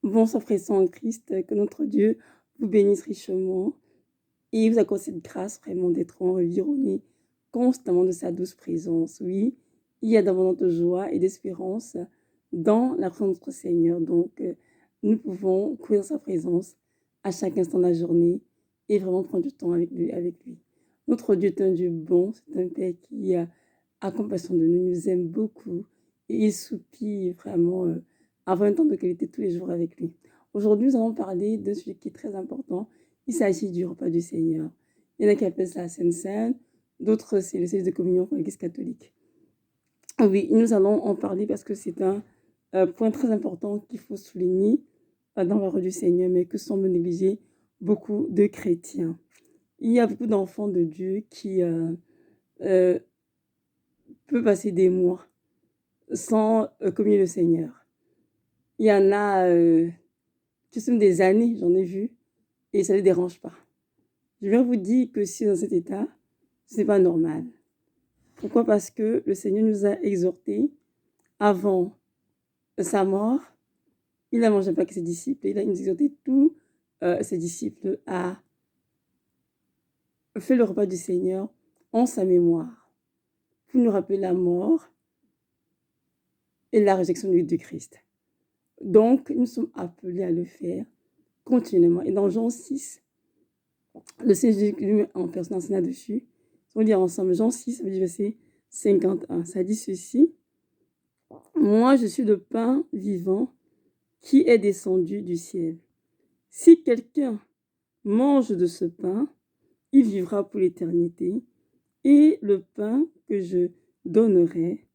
Bonsoir frères et sœurs en Christ, que notre Dieu vous bénisse richement et vous accorde cette grâce vraiment d'être environné constamment de sa douce présence. Oui, il y a d'abondantes joie et d'espérance dans la présence de notre Seigneur. Donc, nous pouvons courir sa présence à chaque instant de la journée et vraiment prendre du temps avec lui. Notre Dieu est un Dieu bon, c'est un Père qui a compassion de nous, il nous aime beaucoup et il soupire vraiment avoir un temps de qualité tous les jours avec lui. Aujourd'hui, nous allons parler d'un sujet qui est très important. Il s'agit du repas du Seigneur. Il y en a qui appellent ça la Sainte Seine, d'autres c'est le service de communion pour l'Église catholique. Oui, nous allons en parler parce que c'est un point très important qu'il faut souligner dans la repas du Seigneur, mais que semblent négliger beaucoup de chrétiens. Il y a beaucoup d'enfants de Dieu qui peuvent passer des mois sans communier le Seigneur. Il y en a qui sont des années, j'en ai vu, et ça ne les dérange pas. Je viens vous dire que si dans cet état, ce n'est pas normal. Pourquoi? Parce que le Seigneur nous a exhortés avant sa mort. Il n'a mangé pas que ses disciples. Il a exhorté tous ses disciples à faire le repas du Seigneur en sa mémoire pour nous rappeler la mort et la résurrection du Christ. Donc, nous sommes appelés à le faire continuellement. Et dans Jean 6, le Seigneur lui en personne enseigne là-dessus. On va lire ensemble Jean 6, verset 51. Ça dit ceci. Moi, je suis le pain vivant qui est descendu du ciel. Si quelqu'un mange de ce pain, il vivra pour l'éternité. Et le pain que je donnerai,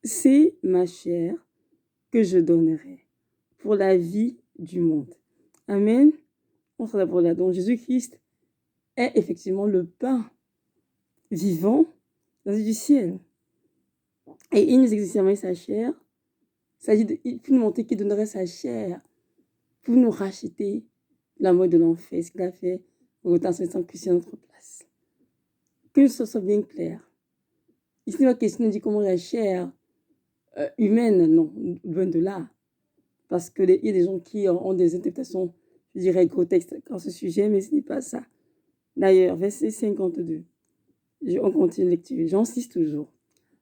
c'est ma chair que je donnerai pour la vie du monde. Amen. On sera d'abord là. Donc, Jésus-Christ est effectivement le pain vivant du ciel. Et il nous exercerait sa chair. Il s'agit de nous montrer qu'il donnerait sa chair pour nous racheter la mort de l'enfer, ce qu'il a fait au temps sans Christ à notre place. Que ce soit bien clair. Ici, n'est pas question de dire comment la chair humaine, non, loin de là. Parce qu'il y a des gens qui ont des interprétations, je dirais, grotesques dans ce sujet, mais ce n'est pas ça. D'ailleurs, verset 52. On continue la lecture. J'insiste toujours.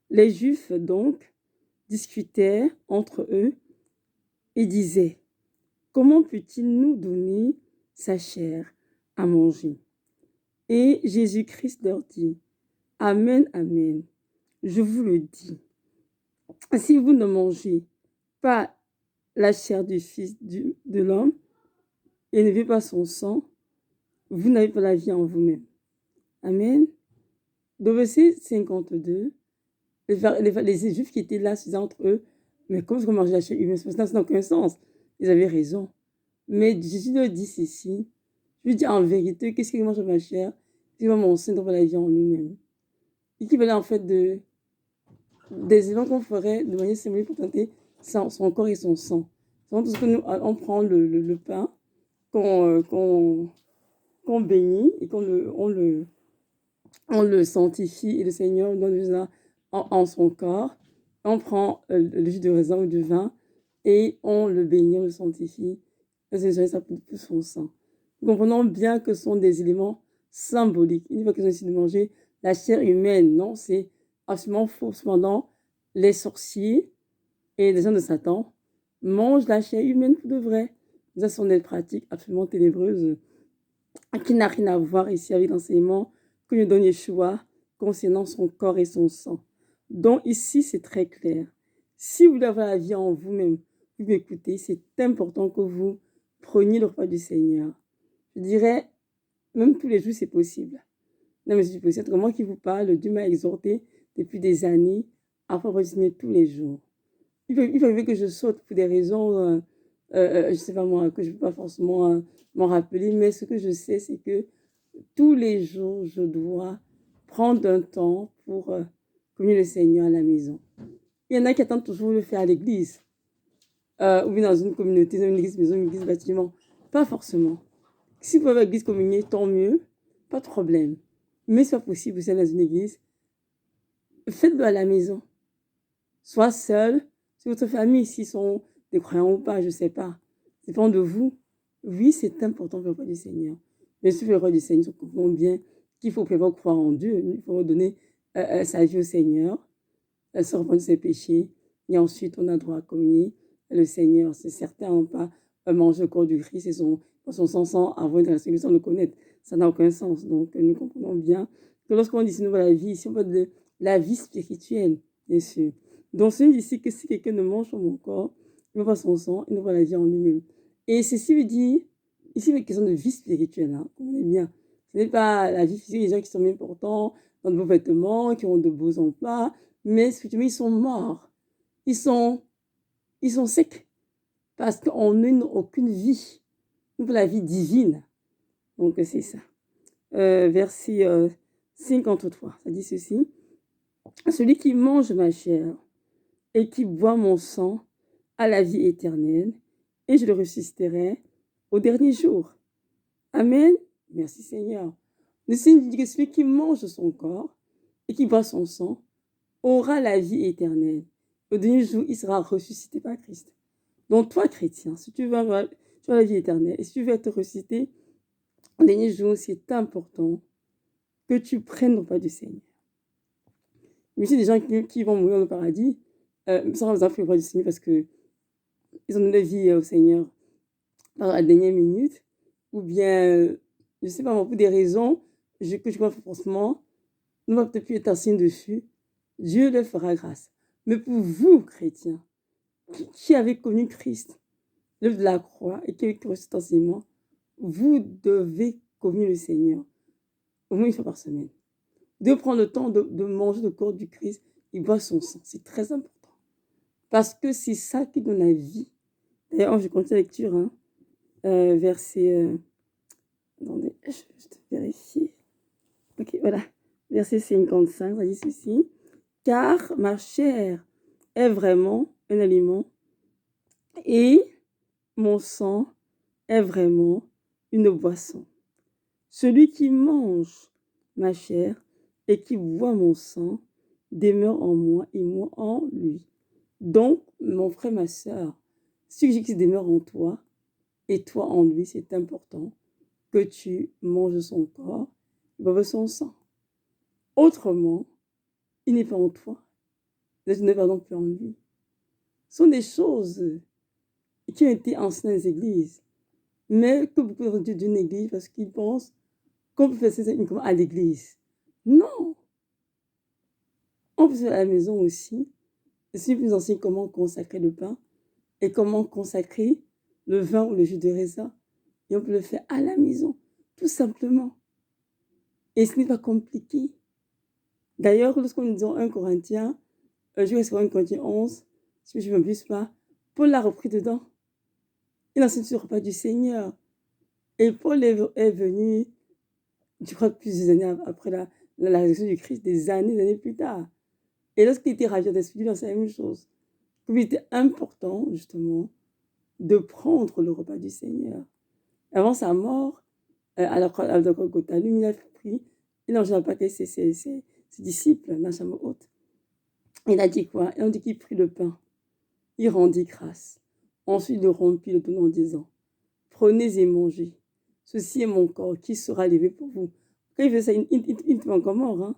Les Juifs, donc, discutaient entre eux et disaient: comment peut-il nous donner sa chair à manger? Et Jésus-Christ leur dit: amen, amen, je vous le dis. Si vous ne mangez pas la chair du Fils de l'homme et ne buvez pas son sang, vous n'avez pas la vie en vous-même. Amen. Dans verset 52, les Juifs qui étaient là se disaient entre eux: mais comment est-ce qu'on mange la chair humaine? Ça n'a aucun sens. Ils avaient raison. Mais Jésus leur dit ceci: je lui dis en vérité, qu'est-ce qu'il mange ma chair? Il va mon sein dans la vie en lui-même. Et qui veulent en fait des éléments qu'on ferait de manière symbolique pour tenter son corps et son sang. C'est tout ce que nous, on prend le pain qu'on bénit et on le sanctifie et le Seigneur donne ça en son corps. On prend le jus de raisin ou du vin et on le bénit, on le sanctifie. Le Seigneur, ça pour son sang. Nous comprenons bien que ce sont des éléments symboliques. Il n'est pas question ici de manger la chair humaine, non, c'est absolument faux. Cependant, les sorciers et les gens de Satan mangent la chair humaine pour de vrai. Ça sont des pratiques absolument ténébreuses qui n'a rien à voir ici avec l'enseignement que nous donne Yeshua concernant son corps et son sang. Donc ici, c'est très clair. Si vous voulez avoir la vie en vous-même, vous m'écoutez, c'est important que vous preniez le repas du Seigneur. Je dirais, même tous les jours, c'est possible. Non, mais c'est possible. Comment qui vous parle, Dieu m'a exhorté depuis des années à faire resigner tous les jours. Il faut que je saute pour des raisons, je ne sais pas moi, que je ne peux pas forcément m'en rappeler, mais ce que je sais, c'est que tous les jours, je dois prendre un temps pour communier le Seigneur à la maison. Il y en a qui attendent toujours le faire à l'église, ou bien dans une communauté, dans une église maison, une église bâtiment. Pas forcément. Si vous pouvez à l'église communier, tant mieux, pas de problème. Mais si c'est possible, vous êtes dans une église, faites-le à la maison. Soit seul, si votre famille ici sont des croyants ou pas, je ne sais pas. Ça dépend de vous. Oui, c'est important de faire le roi du Seigneur. Mais si vous faites le roi du Seigneur, nous comprenons bien qu'il faut prévoir croire en Dieu. Il faut donner sa vie au Seigneur, se reprendre de ses péchés. Et ensuite, on a droit à communier le Seigneur. C'est certain, on ne pas manger le corps du Christ et son sang sans avoir une relation sans le connaître. Ça n'a aucun sens. Donc, nous comprenons bien que lorsqu'on dit sinon la vie, ici on parle de la vie spirituelle, bien sûr. Donc, ce ici que si quelqu'un ne mange pas mon corps, il ne voit pas son sang, il ne voit la vie en lui-même. Et ceci veut dire, ici, il est question de vie spirituelle, hein, comprenez bien. Ce n'est pas la vie physique des gens qui sont bien portants, dans de beaux vêtements, qui ont de beaux emplois, mais spirituellement, ils sont morts. Ils sont secs parce qu'on n'a aucune vie. Nous, la vie divine. Donc, c'est ça. Verset 53, ça dit ceci. Celui qui mange ma chair et qui boit mon sang a la vie éternelle, et je le ressusciterai au dernier jour. Amen. Merci Seigneur. Le Seigneur dit que celui qui mange son corps et qui boit son sang aura la vie éternelle. Au dernier jour, il sera ressuscité par Christ. Donc toi, chrétien, si tu veux avoir la vie éternelle et si tu veux être ressuscité, au dernier jour, c'est important que tu prennes le repas du Seigneur. Mais c'est des gens qui vont mourir au paradis sans avoir pris le repas du Seigneur parce qu'ils ont donné la vie au Seigneur dans la dernière minute, ou bien, je ne sais pas, pour des raisons que je vois forcément, ne va peut-être plus être assis dessus, Dieu leur fera grâce. Mais pour vous, chrétiens, qui avez connu Christ, l'œuvre de la croix, et qui avez reçu cet enseignement, vous devez communier le Seigneur, au moins une fois par semaine. De prendre le temps de manger le corps du Christ, il boit son sang. C'est très important. Parce que c'est ça qui donne la vie. D'ailleurs, je continue la lecture, hein. Verset... attendez, je vais juste vérifier. Ok, voilà. Verset 55, ça dit ceci. Car ma chair est vraiment un aliment et mon sang est vraiment une boisson. Celui qui mange ma chair et qui boit mon sang demeure en moi et moi en lui. Donc, mon frère, ma soeur, si Jésus demeure en toi et toi en lui, c'est important que tu manges son corps et boives son sang. Autrement, il n'est pas en toi. Tu n'es pas non plus en lui. Ce sont des choses qui ont été enseignées dans les églises, mais que beaucoup de Dieu d'une église parce qu'ils pensent qu'on peut faire ça uniquement à l'église. Non! On peut faire à la maison aussi. Et si vous enseignez comment consacrer le pain et comment consacrer le vin ou le jus de raisin, et on peut le faire à la maison, tout simplement. Et ce n'est pas compliqué. D'ailleurs, lorsqu'on nous dit en 1 Corinthiens, je reste en 1 Corinthiens 11, si je ne m'abuse pas, Paul l'a repris dedans. Il n'enseigne sur le repas du Seigneur. Et Paul est venu, je crois, plusieurs années après la résurrection du Christ, des années plus tard. Et lorsqu'il était ravi d'esprit, il enseigne la même chose. Il était important, justement, de prendre le repas du Seigneur. Avant sa mort, à la croix de Golgotha, lui, il a pris, il n'a pas été ses disciples dans la chambre haute. Il a dit quoi? On dit qu'il prit le pain. Il rendit grâce. Ensuite, il le rompit, le donnant en disant, prenez et mangez. Ceci est mon corps qui sera levé pour vous. Quand il fait ça, il était encore mort. Hein?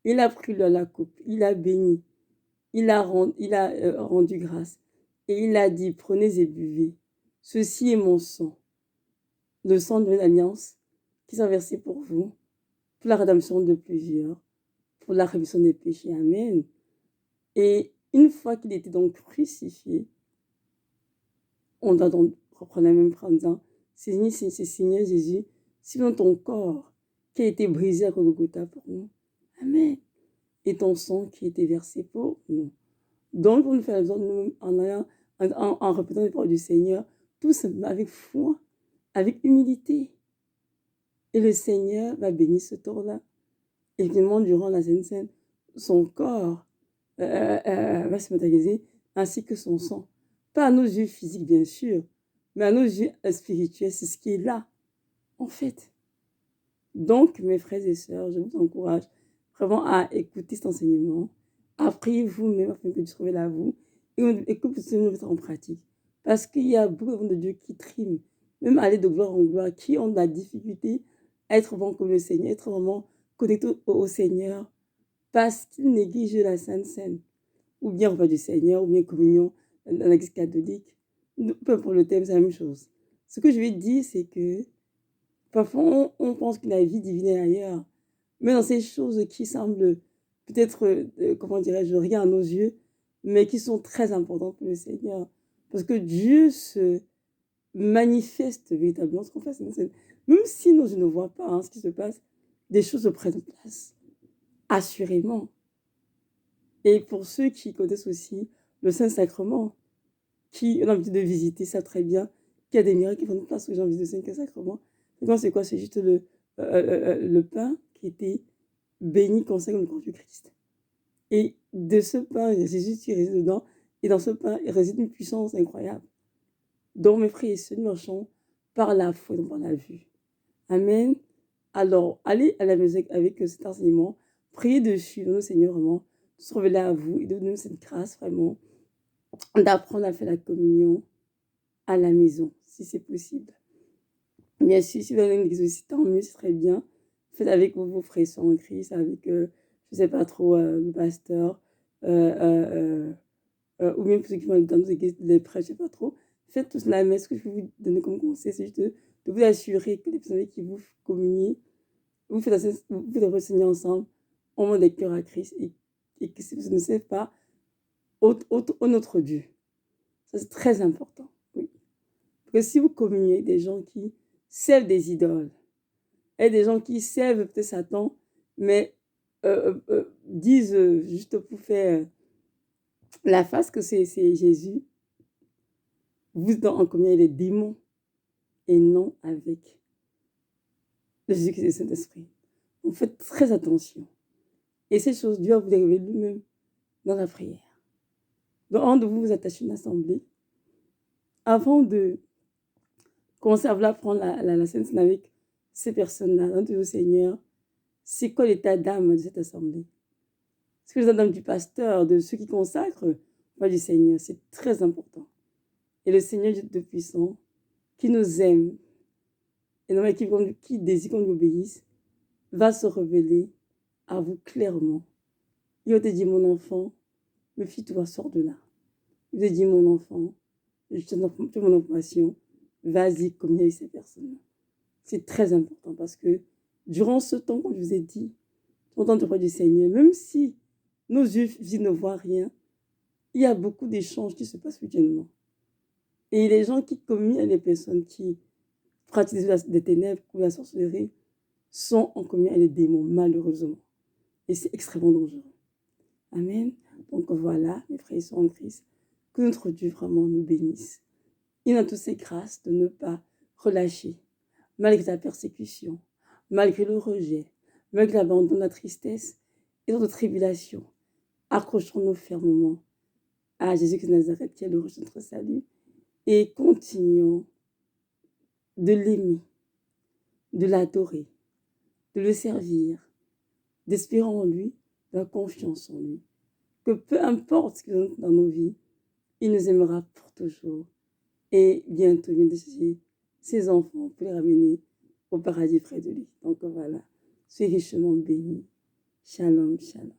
Il a pris la coupe, il a béni, il a rendu grâce. Et il a dit, prenez et buvez. Ceci est mon sang, le sang de l'alliance qui sera versé pour vous, pour la rédemption de plusieurs, pour la rémission des péchés. Amen. Et une fois qu'il était donc crucifié, on doit donc reprendre la même phrase en disant, Seigneur Jésus, selon ton corps qui a été brisé à Golgotha pour nous. Amen. Et ton sang qui a été versé pour nous. Donc, pour nous faire besoin de nous, en répétant les paroles du Seigneur, tout simplement avec foi, avec humilité. Et le Seigneur va bénir ce tour-là. Et finalement, durant la Sainte, son corps va se matérialiser, ainsi que son sang. Pas à nos yeux physiques, bien sûr, mais à nos yeux spirituels, c'est ce qui est là, en fait. Donc, mes frères et sœurs, je vous encourage vraiment à écouter cet enseignement, à prier vous-même afin que Dieu se révèle à vous et que vous puissiez le mettre en pratique. Parce qu'il y a beaucoup de Dieu qui triment, même aller de gloire en gloire, qui ont de la difficulté à être vraiment comme le Seigneur, être vraiment connecté au Seigneur, parce qu'ils négligent la Sainte Seine, ou bien repas du Seigneur, ou bien communion dans l'Église catholique. Peu importe le thème, c'est la même chose. Ce que je vais dire, c'est que parfois on pense que la vie divine est ailleurs, mais dans ces choses qui semblent peut-être, comment dirais-je, rien à nos yeux, mais qui sont très importantes pour le Seigneur. Parce que Dieu se manifeste véritablement ce qu'on fait. Même si nous, je ne vois pas ce qui se passe, des choses se prennent place, assurément. Et pour ceux qui connaissent aussi le Saint-Sacrement, qui ont l'habitude de visiter, savent très bien qu'il y a des miracles qui prennent place aux gens visitent le Saint-Sacrement. C'est quoi? C'est juste le pain qui était béni, consacré au corps du Christ. Et de ce pain, Jésus qui réside dedans, et dans ce pain, il réside une puissance incroyable. Donc, mes frères et sœurs, nous marchons par la foi, non par la vue. Amen. Alors, allez à la maison avec cet enseignement, priez dessus, le Seigneur vraiment se révéler à vous et donner cette grâce vraiment d'apprendre à faire la communion à la maison, si c'est possible. Bien sûr, si vous avez une église aussi, tant mieux, c'est très bien. Faites avec vos frères en Christ, avec, je ne sais pas trop, le pasteur, ou même pour ceux qui vont dans nos églises, les prêtres, je ne sais pas trop. Faites tous la messe. Ce que je peux vous donner comme conseil, c'est juste de vous assurer que les personnes avec qui vous communiez, vous faites votre Seigneur ensemble, on met des cœurs à Christ, et que si vous ne savez pas, au notre Dieu. Ça, c'est très important. Oui. Parce que si vous communiez avec des gens qui servent des idoles, et des gens qui servent peut-être Satan, mais disent juste pour faire la face que c'est Jésus, vous êtes en communion avec les démons et non avec le Jésus qui est le Saint-Esprit. Donc faites très attention. Et ces choses, Dieu va vous les révéler lui-même dans la prière. Donc avant de vous attacher à une assemblée, avant de commencer à vouloir prendre la Sainte Seine avec ces personnes-là, dites au Seigneur, c'est quoi l'état d'âme de cette assemblée? C'est que l'état d'âme du pasteur, de ceux qui consacrent, pas du Seigneur, c'est très important. Et le Seigneur Dieu de puissant, qui nous aime, et non, qui désire qu'on lui obéisse, va se révéler à vous clairement. Il va te dire, mon enfant, méfie-toi, sors de là. Il va te dire, mon enfant, je te donne mon information, vas-y, communique avec ces personnes-là. C'est très important parce que durant ce temps, comme je vous ai dit, au temps du roi du Seigneur, même si nos yeux ne voient rien, il y a beaucoup d'échanges qui se passent spirituellement. Et les gens qui communient avec les personnes qui pratiquent des ténèbres ou la sorcellerie sont en communion avec les démons, malheureusement. Et c'est extrêmement dangereux. Amen. Donc voilà, mes frères et sœurs en Christ, que notre Dieu vraiment nous bénisse. Il a toutes ces grâces de ne pas relâcher, malgré la persécution, malgré le rejet, malgré l'abandon, la tristesse et notre tribulation. Accrochons-nous fermement à Jésus-Christ de Nazareth, qui est le rocher de notre salut, et continuons de l'aimer, de l'adorer, de le servir, d'espérer en lui, de la confiance en lui. Que peu importe ce qu'il donne dans nos vies, il nous aimera pour toujours. Et bientôt, il vient de chercher ses enfants pour les ramener au paradis près de lui. Donc voilà, soyez richement bénis. Shalom, shalom.